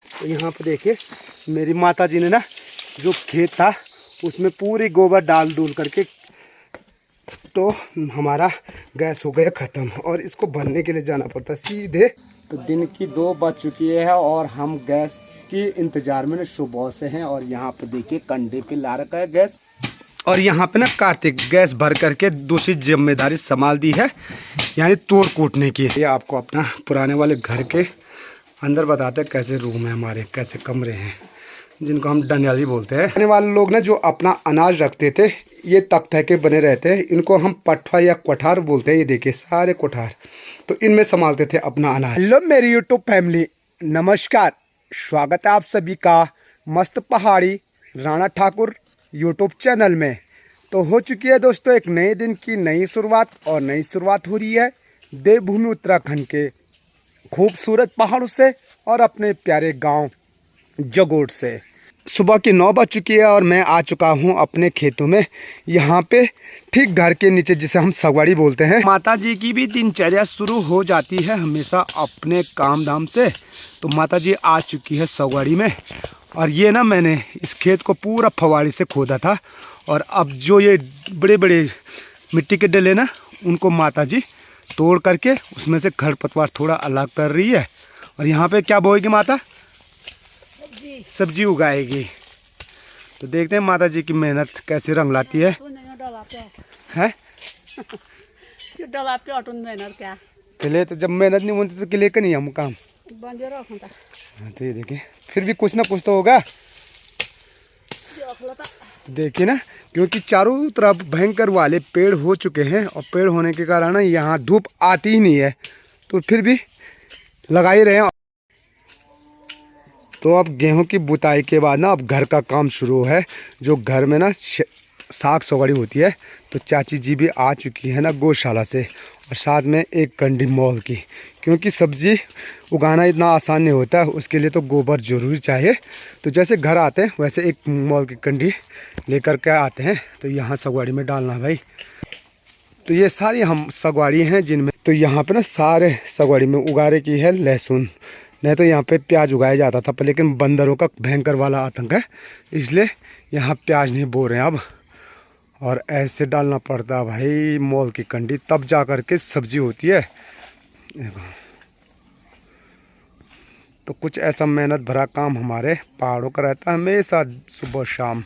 तो यहाँ पे देखिए मेरी माता जी ने ना जो खेत था उसमें पूरी गोबर डाल डूल करके तो हमारा गैस हो गया ख़त्म और इसको भरने के लिए जाना पड़ता सीधे। तो दिन की 2 बज चुकी है और हम गैस के इंतज़ार में सुबह से हैं। और यहाँ पे देखिए कंधे पे ला रखा है गैस। और यहाँ पे ना कार्तिक गैस भर करके दूसरी जिम्मेदारी संभाल दी है, यानी तोड़ कूटने की। ये आपको अपना पुराने वाले घर के अंदर बताते हैं कैसे रूम है हमारे, कैसे कमरे हैं, जिनको हम डंडियाली बोलते हैं। पुराने वाले लोग ना जो अपना अनाज रखते थे ये तख्ते के बने रहते हैं, इनको हम पटवा या कोठार बोलते हैं। ये देखिए सारे कोठार, तो इनमें संभालते थे अपना अनाज। हेलो मेरी यूट्यूब फैमिली, नमस्कार, स्वागत है आप सभी का मस्त पहाड़ी राणा ठाकुर यूट्यूब चैनल में। तो हो चुकी है दोस्तों एक नए दिन की नई शुरुआत, और नई शुरुआत हो रही है देवभूमि उत्तराखंड के खूबसूरत पहाड़ों से और अपने प्यारे गांव जगोट से। सुबह की 9 बज चुकी है और मैं आ चुका हूं अपने खेतों में। यहाँ पे ठीक घर के नीचे जिसे हम सगवाड़ी बोलते हैं। माता जी की भी दिनचर्या शुरू हो जाती है हमेशा अपने काम धाम से। तो माता जी आ चुकी है सगवाड़ी में। और ये ना मैंने इस खेत को पूरा फवाड़ी से खोदा था, और अब जो ये बड़े बड़े मिट्टी के डले ना उनको माता जी तोड़ करके उसमें से खरपतवार थोड़ा अलग कर रही है। और यहाँ पे क्या बोएगी माता? सब्जी उगाएगी। तो देखते हैं माता जी की मेहनत कैसे रंग लाती है। हैं? पहले तो जब मेहनत नहीं होती तो किले का नहीं हम काम। तो ये देखिए फिर भी कुछ ना कुछ तो होगा। देखिए ना, क्योंकि चारों तरफ भयंकर वाले पेड़ हो चुके हैं और पेड़ होने के कारण यहाँ धूप आती ही नहीं है, तो फिर भी लगा ही रहे हैं। तो अब गेहूं की बुताई के बाद ना अब घर का काम शुरू है। जो घर में ना साग सगड़ी होती है, तो चाची जी भी आ चुकी है ना गौशाला से, और साथ में एक कंडी मोल की, क्योंकि सब्जी उगाना इतना आसान नहीं होता, उसके लिए तो गोबर ज़रूरी चाहिए। तो जैसे घर आते हैं वैसे एक मोल की कंडी लेकर के आते हैं, तो यहाँ सगवाड़ी में डालना भाई। तो ये सारी हम सगवाड़ी हैं जिनमें, तो यहाँ पे ना सारे सगवाड़ी में उगाने की है लहसुन। नहीं तो यहाँ पे प्याज उगाया जाता था पर, लेकिन बंदरों का भयंकर वाला आतंक है, इसलिए यहाँ प्याज नहीं बो रहे हैं अब। और ऐसे डालना पड़ता है भाई मोल की कंडी, तब जा कर के सब्जी होती है। तो कुछ ऐसा मेहनत भरा काम हमारे पहाड़ों का रहता है हमेशा सुबह शाम।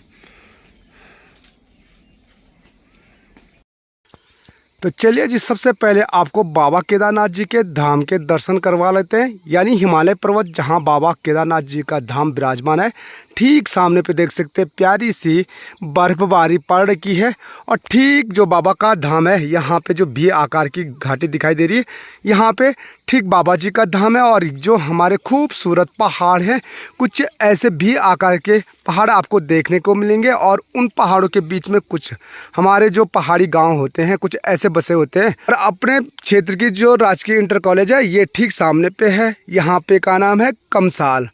तो चलिए जी, सबसे पहले आपको बाबा केदारनाथ जी के धाम के दर्शन करवा लेते हैं। यानी हिमालय पर्वत जहां बाबा केदारनाथ जी का धाम विराजमान है, ठीक सामने पे देख सकते हैं प्यारी सी बर्फबारी पड़ रही है। और ठीक जो बाबा का धाम है यहाँ पे जो भी आकार की घाटी दिखाई दे रही है, यहाँ पे ठीक बाबा जी का धाम है। और जो हमारे खूबसूरत पहाड़ हैं, कुछ ऐसे भी आकार के पहाड़ आपको देखने को मिलेंगे। और उन पहाड़ों के बीच में कुछ हमारे जो पहाड़ी गांव होते हैं, कुछ ऐसे बसे होते हैं। और अपने क्षेत्र की जो राजकीय इंटर कॉलेज है ये ठीक सामने पे है। यहाँ पे का नाम है कमसाल।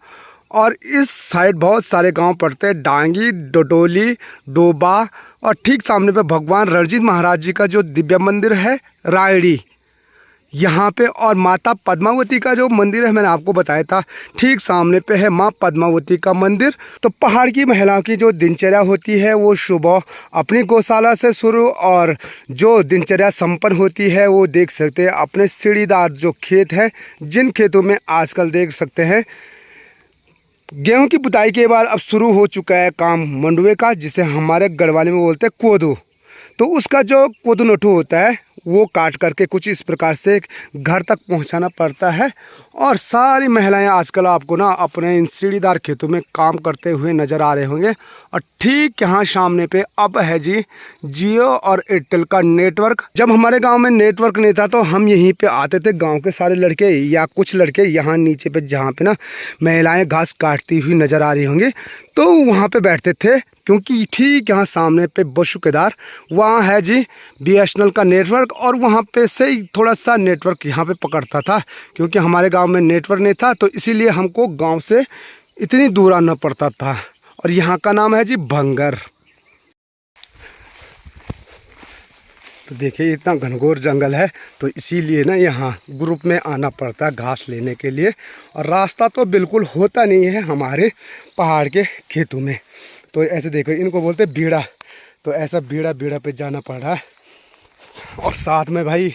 और इस साइड बहुत सारे गांव पड़ते हैं, डांगी, डोडोली, डोबा, और ठीक सामने पे भगवान रणजीत महाराज जी का जो दिव्य मंदिर है रायड़ी यहाँ पे। और माता पद्मावती का जो मंदिर है मैंने आपको बताया था, ठीक सामने पे है माँ पद्मावती का मंदिर। तो पहाड़ की महिलाओं की जो दिनचर्या होती है वो सुबह अपनी गौशाला से शुरू, और जो दिनचर्या संपन्न होती है वो देख सकते हैं अपने सीढ़ीदार जो खेत हैं, जिन खेतों में आजकल देख सकते हैं गेहूं की बुताई के बाद अब शुरू हो चुका है काम मंडुए का, जिसे हमारे गढ़वाली में बोलते हैं कोदू। तो उसका जो कोदू नठू होता है वो काट करके कुछ इस प्रकार से घर तक पहुंचाना पड़ता है। और सारी महिलाएं आजकल आपको ना अपने इन सीढ़ीदार खेतों में काम करते हुए नज़र आ रहे होंगे। और ठीक यहाँ सामने पे अब है जी जियो और एयरटेल का नेटवर्क। जब हमारे गांव में नेटवर्क नहीं था तो हम यहीं पे आते थे, गांव के सारे लड़के या कुछ लड़के यहाँ नीचे पे जहाँ पे ना महिलाएं घास काटती हुई नज़र आ रही होंगी, तो वहाँ पे बैठते थे। क्योंकि ठीक यहाँ सामने पे बशु केदार वहाँ है जी BSNL का नेटवर्क, और वहाँ पे से ही थोड़ा सा नेटवर्क यहाँ पे पकड़ता था। क्योंकि हमारे गांव में नेटवर्क नहीं था, तो इसीलिए हमको गांव से इतनी दूर आना पड़ता था। और यहाँ का नाम है जी भंगर। तो देखिए इतना घनघोर जंगल है, तो इसीलिए ना यहाँ ग्रुप में आना पड़ता है घास लेने के लिए। और रास्ता तो बिल्कुल होता नहीं है हमारे पहाड़ के खेतों में। तो ऐसे देखो, इनको बोलते बीड़ा, तो ऐसा बीड़ा बीड़ा पे जाना पड़ रहा है। और साथ में भाई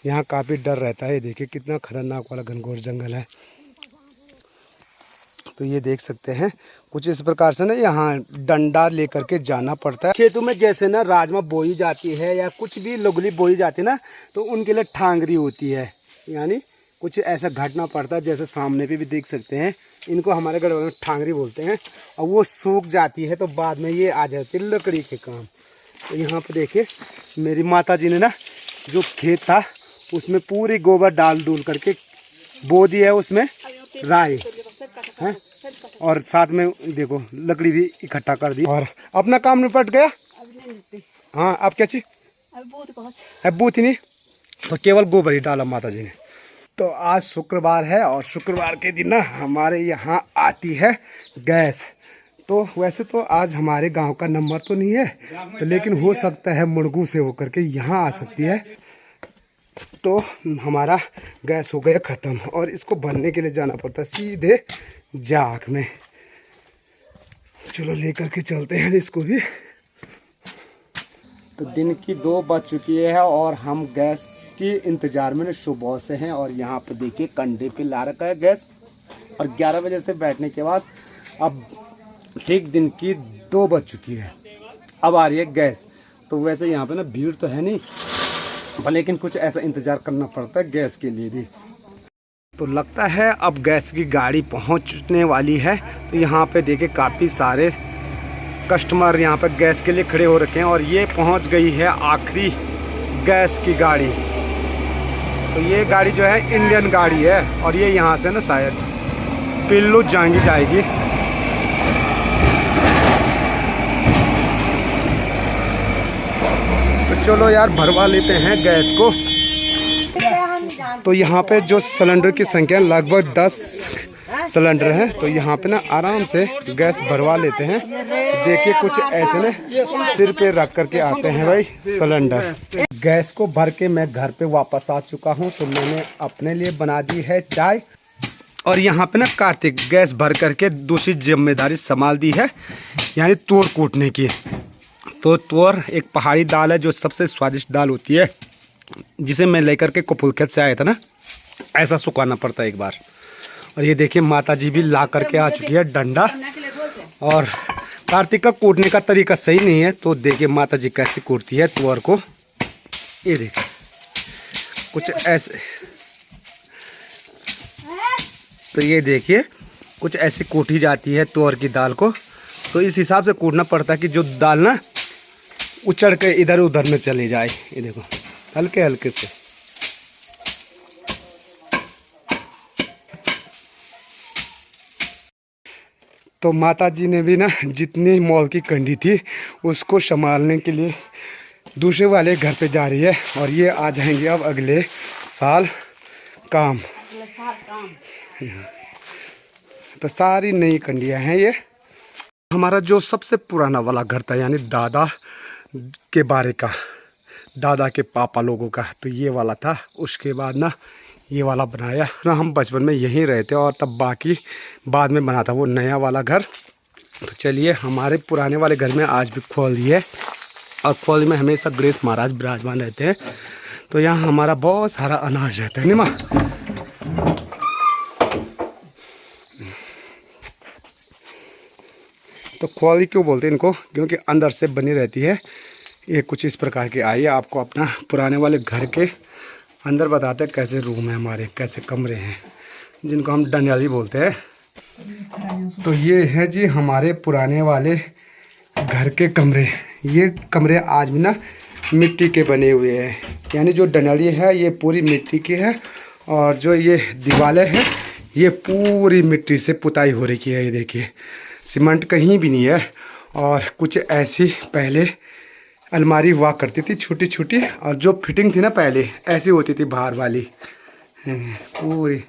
यहाँ काफ़ी डर रहता है। देखिए कितना खतरनाक वाला घनघोर जंगल है। तो ये देख सकते हैं कुछ इस प्रकार से ना यहाँ डंडा लेकर के जाना पड़ता है। खेतों में जैसे ना राजमा बोई जाती है या कुछ भी लुगली बोई जाती है ना, तो उनके लिए ठांगरी होती है, यानी कुछ ऐसा घटना पड़ता है। जैसे सामने पे भी देख सकते हैं, इनको हमारे गढ़वाल में ठांगरी बोलते हैं। और वो सूख जाती है तो बाद में ये आ जाती है लकड़ी के काम। तो यहाँ पर देखिए मेरी माता जी ने ना जो खेत था उसमें पूरी गोबर डाल डूल करके बो दिया है, उसमें राई है और साथ में देखो लकड़ी भी इकट्ठा कर दी और अपना काम निपट गया। हाँ, अब क्या चीज अब बूथ ही नहीं, तो केवल गोबर ही डाला माता जी ने। तो आज शुक्रवार है और शुक्रवार के दिन ना हमारे यहाँ आती है गैस। तो वैसे तो आज हमारे गांव का नंबर तो नहीं है, तो लेकिन हो सकता है मुड़गू से होकर के यहाँ आ सकती है। तो हमारा गैस हो गया ख़त्म और इसको भरने के लिए जाना पड़ता है सीधे जाग में। चलो लेकर के चलते हैं इसको भी। तो दिन की 2 बज चुकी है और हम गैस के इंतज़ार में सुबह से हैं। और यहाँ पे देखिए कंधे पे ला रखा है गैस। और 11 बजे से बैठने के बाद अब ठीक दिन की 2 बज चुकी है, अब आ रही है गैस। तो वैसे यहाँ पे ना भीड़ तो है नहीं, लेकिन कुछ ऐसा इंतज़ार करना पड़ता है गैस के लिए भी। तो लगता है अब गैस की गाड़ी पहुंचने वाली है। तो यहाँ पे देखिए काफ़ी सारे कस्टमर यहाँ पे गैस के लिए खड़े हो रखे हैं और ये पहुंच गई है आखिरी गैस की गाड़ी। तो ये गाड़ी जो है इंडियन गाड़ी है और ये यहाँ से ना शायद पिल्लू जाएंगी जाएगी। तो चलो यार भरवा लेते हैं गैस को। तो यहाँ पे जो सिलेंडर की संख्या लगभग 10 सिलेंडर है, तो यहाँ पे ना आराम से गैस भरवा लेते हैं। देखिए कुछ ऐसे ना सिर पे रख करके आते हैं भाई सिलेंडर। गैस को भर के मैं घर पे वापस आ चुका हूँ। तो मैंने अपने लिए बना दी है चाय और यहाँ पे ना कार्तिक गैस भर करके दूसरी जिम्मेदारी संभाल दी है, यानी तोड़ कूटने की। तो तोर एक पहाड़ी दाल है जो सबसे स्वादिष्ट दाल होती है, जिसे मैं लेकर के कपूरखेत से आया था ना, ऐसा सुखाना पड़ता है एक बार। और ये देखिए माता जी भी ला करके आ चुकी है डंडा। और कार्तिक का कूटने का तरीका सही नहीं है, तो देखिए माता जी कैसे कूटती है तुअर को। ये देखिए कुछ ऐसे, तो ये देखिए कुछ ऐसी कूटी जाती है तुअर की दाल को। तो इस हिसाब से कूटना पड़ता है कि जो दाल ना उचड़ के इधर उधर में चली जाए। ये देखो हल्के हल्के से। तो माता जी ने भी ना जितनी मॉल की कंडी थी उसको संभालने के लिए दूसरे वाले घर पे जा रही है। और ये आ जाएंगे अब अगले साल काम। तो सारी नई कंडियां हैं ये। हमारा जो सबसे पुराना वाला घर था, यानी दादा के बारे का, दादा के पापा लोगों का, तो ये वाला था। उसके बाद ना ये वाला बनाया ना, हम बचपन में यहीं रहते और तब बाकी बाद में बना था वो नया वाला घर। तो चलिए हमारे पुराने वाले घर में आज भी खोली है और खोली में हमेशा गणेश महाराज विराजमान रहते हैं। तो यहाँ हमारा बहुत सारा अनाज रहता है, नहीं माँ? तो खोली क्यों बोलते हैं इनको? क्योंकि अंदर से बनी रहती है। ये कुछ इस प्रकार की। आइए आपको अपना पुराने वाले घर के अंदर बताते हैं कैसे रूम है हमारे, कैसे कमरे हैं, जिनको हम डनियाली बोलते हैं। तो ये है जी हमारे पुराने वाले घर के कमरे। ये कमरे आज भी ना मिट्टी के बने हुए हैं, यानी जो डनियाली है ये पूरी मिट्टी की है और जो ये दीवारें हैं ये पूरी मिट्टी से पुताई हो रही है। ये देखिए सीमेंट कहीं भी नहीं है। और कुछ ऐसी पहले अलमारी हुआ करती थी छोटी छोटी, और जो फिटिंग थी ना पहले ऐसी होती थी बाहर वाली पूरी।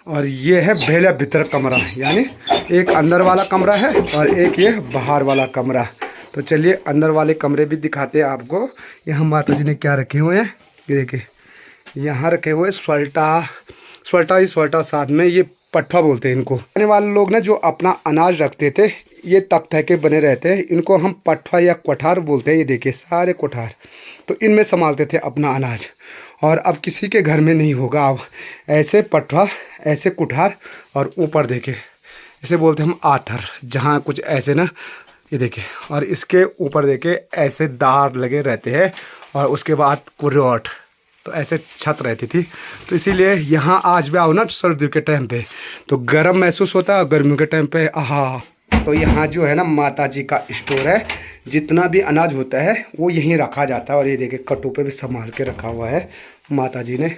और ये है पहला भीतर कमरा, यानी एक अंदर वाला कमरा है और एक ये बाहर वाला कमरा। तो चलिए अंदर वाले कमरे भी दिखाते हैं आपको। यहाँ माता जी ने क्या रखे हुए हैं, ये देखिए यहाँ रखे हुए स्वल्टा ही स्वल्टा, साथ में ये पट्ठा बोलते हैं इनको। आने वाले लोग ना जो अपना अनाज रखते थे, ये तख्ते के बने रहते हैं, इनको हम पट्ठा या कोठार बोलते हैं। ये देखिए सारे कोठार, तो इनमें संभालते थे अपना अनाज। और अब किसी के घर में नहीं होगा अब ऐसे पट्ठा, ऐसे कुठार। और ऊपर देखे इसे बोलते हम आथर, जहाँ कुछ ऐसे ना, ये देखिए, और इसके ऊपर देखे ऐसे दार लगे रहते हैं। और उसके बाद कुर्रोट, तो ऐसे छत रहती थी। तो इसीलिए यहाँ आज भी आओ ना सर्दियों के टाइम पे तो गर्म महसूस होता है, गर्मियों के टाइम पे आहा। तो यहाँ जो है ना माता जी का स्टोर है, जितना भी अनाज होता है वो यहीं रखा जाता है। और ये देखिए कट्टों पे भी संभाल के रखा हुआ है माता जी ने।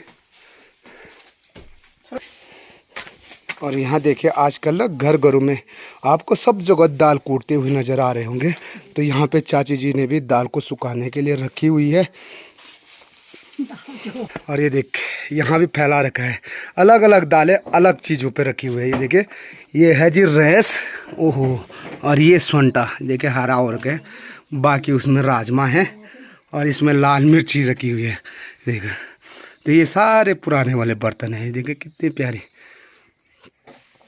और यहाँ देखिए आजकल ना घर घरों में आपको सब जगह दाल कूटते हुए नज़र आ रहे होंगे। तो यहाँ पे चाची जी ने भी दाल को सुखाने के लिए रखी हुई है। और ये देख यहाँ भी फैला रखा है, अलग अलग दालें अलग चीज़ों पे रखी हुई है। ये देखिए ये है जी रैस, ओहो। और ये स्वंटा देखिए हरा और के, बाकी उसमें राजमा है। और इसमें लाल मिर्ची रखी हुई है देखिए। तो ये सारे पुराने वाले बर्तन हैं, देखिए कितने प्यारे।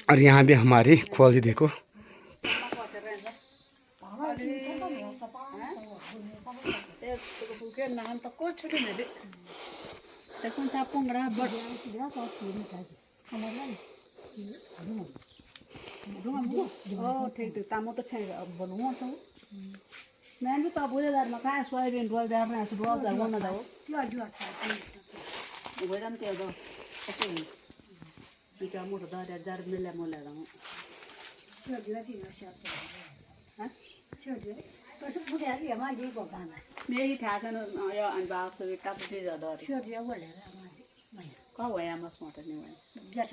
और यहाँ भी हमारी खोल देखो, मैं भी तो बुझे दार मका सोयाबीन रोल दार ना सु रोल दार वना दाओ बुझे दान के दो ऐसे ही बिटा मोटा दार दार मिले मोले दाओ छोड़ दी ना शाप हां छोड़ दे तो सब बुझे आ गया मां जी को गाना मैं ही था सन यो अन बाप से का बुझे दार छोड़ दिया बोले का वया मस मोटा नहीं वया जैसा